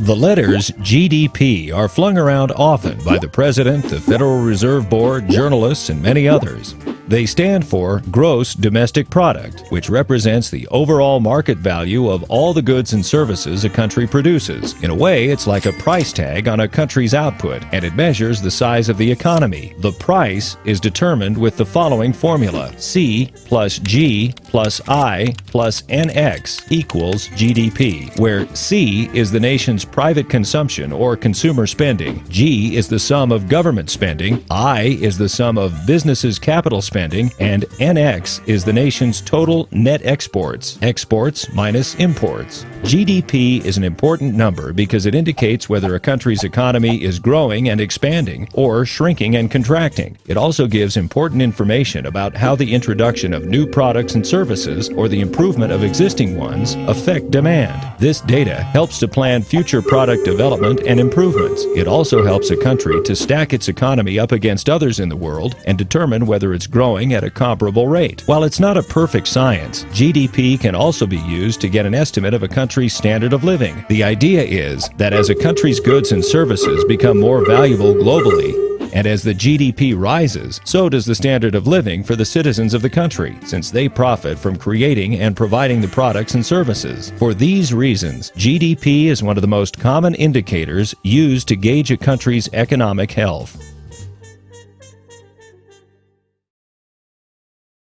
The letters GDP are flung around often by the President, the Federal Reserve Board, journalists, and many others. They stand for Gross Domestic Product, which represents the overall market value of all the goods and services a country produces. In a way, it's like a price tag on a country's output, and it measures the size of the economy. The price is determined with the following formula: C plus G plus I plus NX equals GDP, where C is the nation's private consumption or consumer spending, G is the sum of government spending, I is the sum of businesses' capital spending, and NX is the nation's total net exports, exports minus imports. GDP is an important number because it indicates whether a country's economy is growing and expanding or shrinking and contracting. It also gives important information about how the introduction of new products and services or the improvement of existing ones affect demand. This data helps to plan future product development and improvements. It also helps a country to stack its economy up against others in the world and determine whether it's growing at a comparable rate. While it's not a perfect science, GDP can also be used to get an estimate of a country's standard of living. The idea is that as a country's goods and services become more valuable globally, and as the GDP rises, so does the standard of living for the citizens of the country, since they profit from creating and providing the products and services. For these reasons, GDP is one of the most common indicators used to gauge a country's economic health.